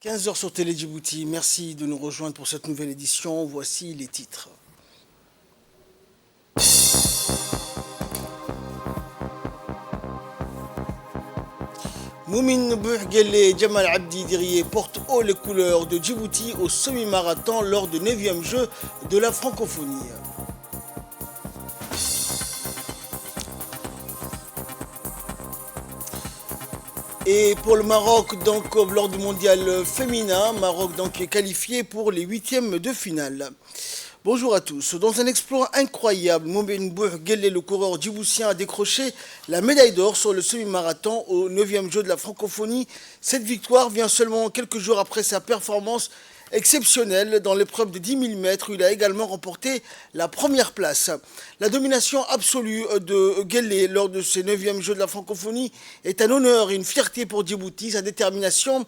15 heures sur Télé Djibouti. Merci de nous rejoindre pour cette nouvelle édition. Voici les titres. Moumine Bouhguelle et Jamal Abdi Dirié portent haut les couleurs de Djibouti au semi-marathon lors du 9e jeu de la francophonie. Et pour le Maroc, donc lors du mondial féminin, Maroc donc est qualifié pour les huitièmes de finale. Bonjour à tous. Dans un exploit incroyable, Moumine Bouhguelle, le coureur djiboutien, a décroché la médaille d'or sur le semi-marathon au 9e jeu de la francophonie. Cette victoire vient seulement quelques jours après sa performance exceptionnelle dans l'épreuve de 10 000 mètres où il a également remporté la première place. La domination absolue de Guelleh lors de ces 9e jeux de la francophonie est un honneur et une fierté pour Djibouti. Sa détermination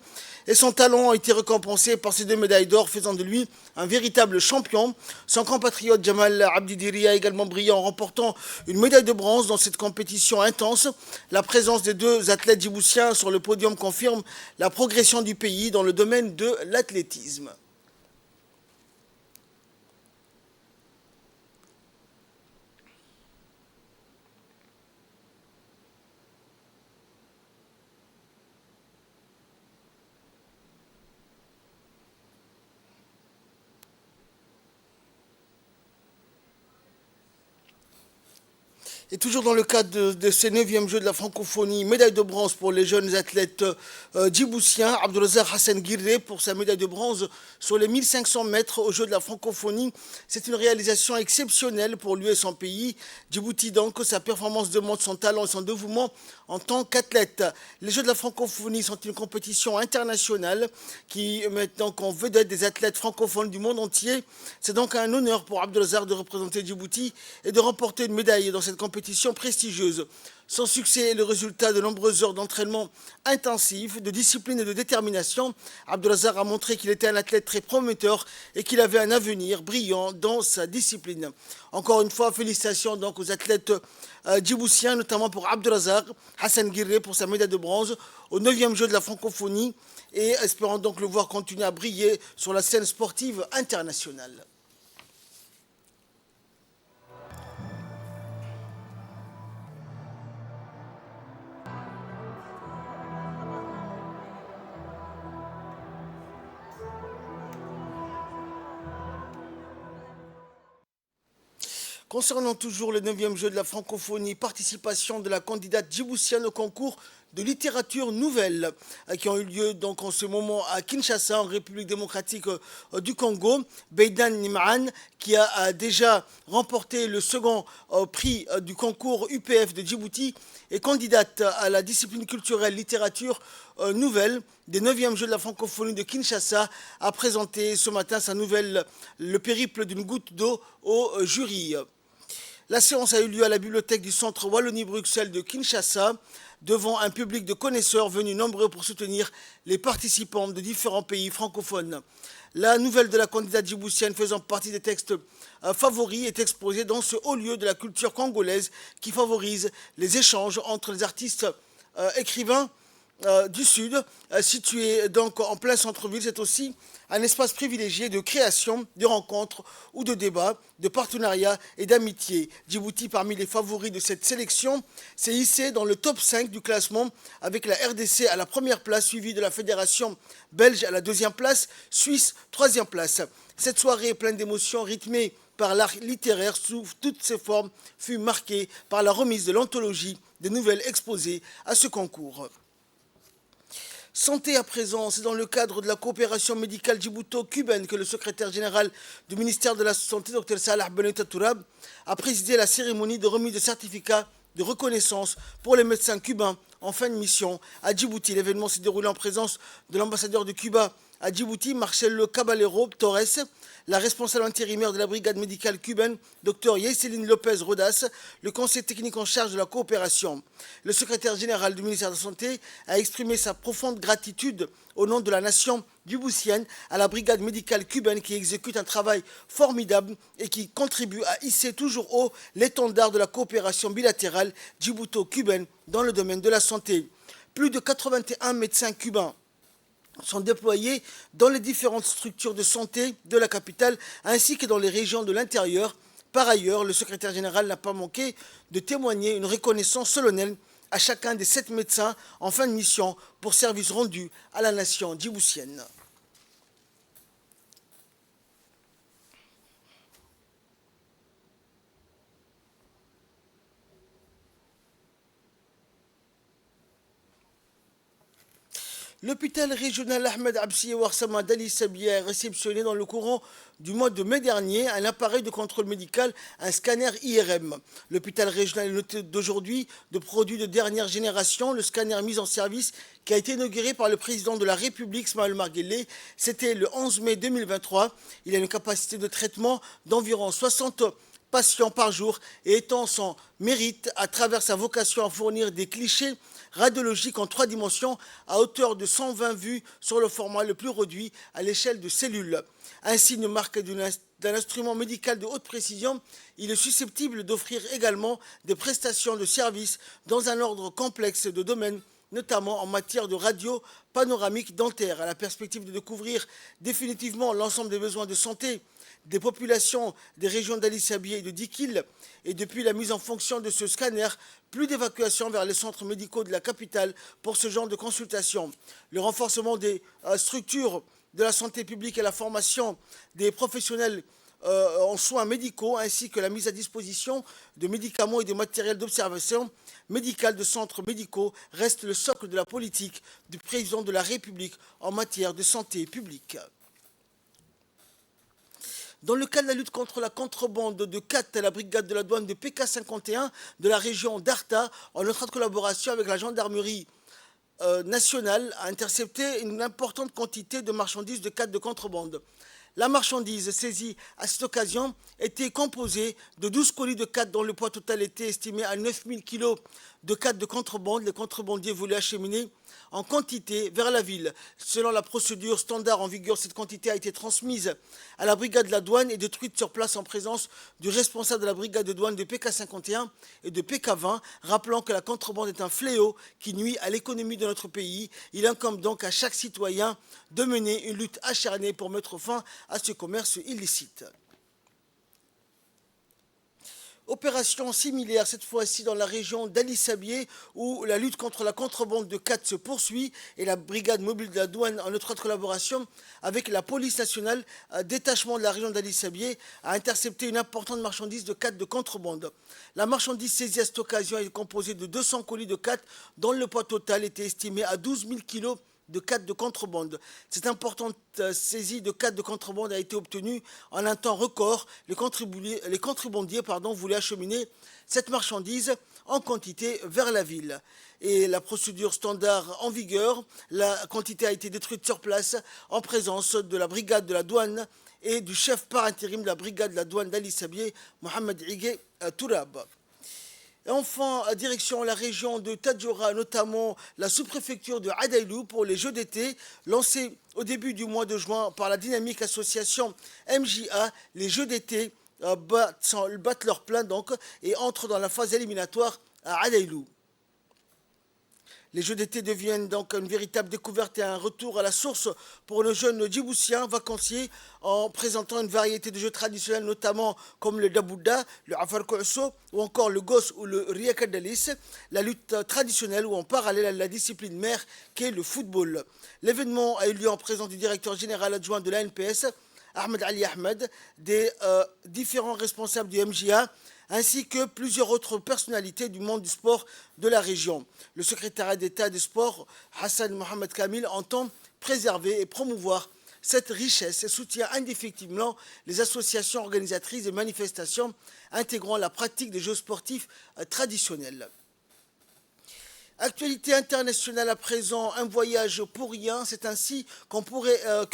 et son talent ont été récompensés par ces 2 médailles d'or, faisant de lui un véritable champion. Son compatriote Jamal Abdi Dirié a également brillé en remportant une médaille de bronze dans cette compétition intense. La présence des 2 athlètes djiboutiens sur le podium confirme la progression du pays dans le domaine de l'athlétisme. Et toujours dans le cadre de ces 9e Jeux de la francophonie, médaille de bronze pour les jeunes athlètes djiboutiens. Abdelrazak Hassan Guiré pour sa médaille de bronze sur les 1500 mètres aux Jeux de la francophonie. C'est une réalisation exceptionnelle pour lui et son pays. Djibouti donc, sa performance démontre son talent et son dévouement en tant qu'athlète. Les Jeux de la francophonie sont une compétition internationale qui met donc en vedette des athlètes francophones du monde entier. C'est donc un honneur pour Abdelrazak de représenter Djibouti et de remporter une médaille dans cette compétition prestigieuse. Son succès est le résultat de nombreuses heures d'entraînement intensif, de discipline et de détermination. Abdelrazak a montré qu'il était un athlète très prometteur et qu'il avait un avenir brillant dans sa discipline. Encore une fois, félicitations donc aux athlètes djiboutiens, notamment pour Abdelrazak Hassan Guiré pour sa médaille de bronze au 9e jeu de la francophonie et espérons donc le voir continuer à briller sur la scène sportive internationale. Concernant toujours le 9e jeu de la francophonie, participation de la candidate djiboutienne au concours de littérature nouvelle qui ont eu lieu donc en ce moment à Kinshasa, en République démocratique du Congo. Beidan Nimran, qui a déjà remporté le second prix du concours UPF de Djibouti, est candidate à la discipline culturelle littérature nouvelle des 9e Jeux de la francophonie de Kinshasa, a présenté ce matin sa nouvelle Le périple d'une goutte d'eau au jury. La séance a eu lieu à la bibliothèque du centre Wallonie-Bruxelles de Kinshasa, devant un public de connaisseurs venus nombreux pour soutenir les participants de différents pays francophones. La nouvelle de la candidate djiboutienne faisant partie des textes favoris est exposée dans ce haut lieu de la culture congolaise qui favorise les échanges entre les artistes écrivains du Sud, situé donc en plein centre-ville. C'est aussi un espace privilégié de création, de rencontres ou de débats, de partenariats et d'amitié. Djibouti, parmi les favoris de cette sélection, s'est hissé dans le top 5 du classement avec la RDC à la première place, suivie de la Fédération belge à la 2e place, Suisse 3e place. Cette soirée pleine d'émotions, rythmée par l'art littéraire sous toutes ses formes, fut marquée par la remise de l'anthologie des nouvelles exposées à ce concours. Santé à présent, c'est dans le cadre de la coopération médicale djibouto-cubaine que le secrétaire général du ministère de la Santé, Dr Salah Beneta Tourab, a présidé la cérémonie de remise de certificats de reconnaissance pour les médecins cubains en fin de mission à Djibouti. L'événement s'est déroulé en présence de l'ambassadeur de Cuba à Djibouti, Marcelo Caballero Torres, la responsable intérimaire de la brigade médicale cubaine, Dr Yeseline Lopez Rodas, le conseil technique en charge de la coopération. Le secrétaire général du ministère de la Santé a exprimé sa profonde gratitude au nom de la nation djiboutienne à la brigade médicale cubaine qui exécute un travail formidable et qui contribue à hisser toujours haut l'étendard de la coopération bilatérale djibouto-cubaine dans le domaine de la santé. Plus de 81 médecins cubains sont déployés dans les différentes structures de santé de la capitale ainsi que dans les régions de l'intérieur. Par ailleurs, le secrétaire général n'a pas manqué de témoigner une reconnaissance solennelle à chacun des 7 médecins en fin de mission pour service rendu à la nation djiboutienne. L'hôpital régional Ahmed Absi Warsama d'Ali Sabia a réceptionné dans le courant du mois de mai dernier un appareil de contrôle médical, un scanner IRM. L'hôpital régional est noté d'aujourd'hui de produits de dernière génération, le scanner mis en service qui a été inauguré par le président de la République, Smaël Marguelé. C'était le 11 mai 2023. Il a une capacité de traitement d'environ 60 patients par jour et étend son mérite à travers sa vocation à fournir des clichés radiologiques en 3 dimensions à hauteur de 120 vues sur le format le plus réduit à l'échelle de cellules. Ainsi, une marque d'un instrument médical de haute précision, il est susceptible d'offrir également des prestations de services dans un ordre complexe de domaines, notamment en matière de radio panoramique dentaire, à la perspective de découvrir définitivement l'ensemble des besoins de santé des populations des régions d'Ali Sabia et de Dikil, et depuis la mise en fonction de ce scanner, plus d'évacuation vers les centres médicaux de la capitale pour ce genre de consultation. Le renforcement des structures de la santé publique et la formation des professionnels en soins médicaux, ainsi que la mise à disposition de médicaments et de matériel d'observation médicale de centres médicaux reste le socle de la politique du président de la République en matière de santé publique. Dans le cadre de la lutte contre la contrebande de Kat, la brigade de la douane de PK51 de la région d'Arta, en étroite collaboration avec la gendarmerie nationale, a intercepté une importante quantité de marchandises de Kat de contrebande. La marchandise saisie à cette occasion était composée de 12 colis de Kat dont le poids total était estimé à 9000 kg de Kat de contrebande. Les contrebandiers voulaient acheminer en quantité vers la ville. Selon la procédure standard en vigueur, cette quantité a été transmise à la brigade de la douane et détruite sur place en présence du responsable de la brigade de douane de PK51 et de PK20, rappelant que la contrebande est un fléau qui nuit à l'économie de notre pays. Il incombe donc à chaque citoyen de mener une lutte acharnée pour mettre fin à ce commerce illicite. Opération similaire, cette fois-ci dans la région d'Ali Sabia, où la lutte contre la contrebande de Kat se poursuit et la brigade mobile de la douane, en étroite collaboration avec la police nationale, détachement de la région d'Ali Sabia, a intercepté une importante marchandise de Kat de contrebande. La marchandise saisie à cette occasion est composée de 200 colis de Kat dont le poids total était estimé à 12 000 kg de Kat de contrebande. Cette importante saisie de Kat de contrebande a été obtenue en un temps record. Les contrebandiers voulaient acheminer cette marchandise en quantité vers la ville. Et la procédure standard en vigueur, la quantité a été détruite sur place en présence de la brigade de la douane et du chef par intérim de la brigade de la douane d'Ali Sabia, Mohamed Ige Tourab. Et enfin, direction la région de Tadjoura, notamment la sous-préfecture de Adailou pour les Jeux d'été, lancés au début du mois de juin par la dynamique association MJA. Les Jeux d'été battent leur plein donc et entrent dans la phase éliminatoire à Adailou. Les Jeux d'été deviennent donc une véritable découverte et un retour à la source pour nos jeunes djiboutiens vacanciers en présentant une variété de jeux traditionnels, notamment comme le dabouda, le afar kousso ou encore le gosse ou le riakadalis, la lutte traditionnelle ou en parallèle à la discipline mère qu'est le football. L'événement a eu lieu en présence du directeur général adjoint de l'ANPS, Ahmed Ali Ahmed, des différents responsables du MJA, ainsi que plusieurs autres personnalités du monde du sport de la région. Le secrétariat d'État des sports, Hassan Mohamed Kamil, entend préserver et promouvoir cette richesse et soutient indéfectiblement les associations organisatrices des manifestations intégrant la pratique des jeux sportifs traditionnels. Actualité internationale à présent, un voyage pour rien, c'est ainsi que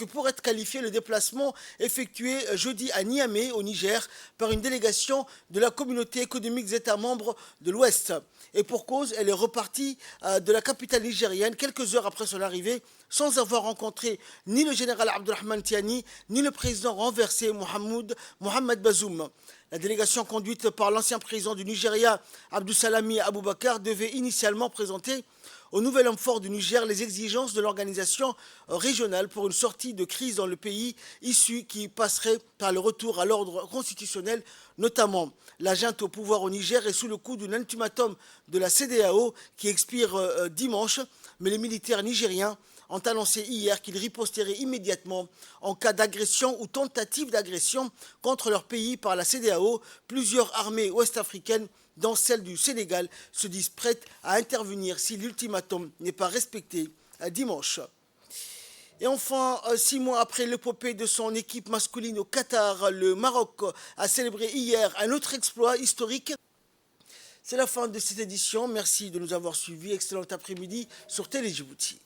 pourrait être qualifié le déplacement effectué jeudi à Niamey, au Niger, par une délégation de la communauté économique des États membres de l'Ouest. Et pour cause, elle est repartie de la capitale nigérienne quelques heures après son arrivée sans avoir rencontré ni le général Abdurrahman Tiani, ni le président renversé Mohamed Bazoum. La délégation conduite par l'ancien président du Nigeria, Abdussalami Aboubakar, devait initialement présenter au nouvel homme fort du Niger les exigences de l'organisation régionale pour une sortie de crise dans le pays, issue qui passerait par le retour à l'ordre constitutionnel, notamment. La junte au pouvoir au Niger est sous le coup d'un ultimatum de la CEDEAO qui expire dimanche, mais les militaires nigériens ont annoncé hier qu'ils riposteraient immédiatement en cas d'agression ou tentative d'agression contre leur pays par la CEDEAO. Plusieurs armées ouest-africaines, dont celle du Sénégal, se disent prêtes à intervenir si l'ultimatum n'est pas respecté dimanche. Et enfin, 6 mois après l'épopée de son équipe masculine au Qatar, le Maroc a célébré hier un autre exploit historique. C'est la fin de cette édition. Merci de nous avoir suivis. Excellent après-midi sur Télé Djibouti.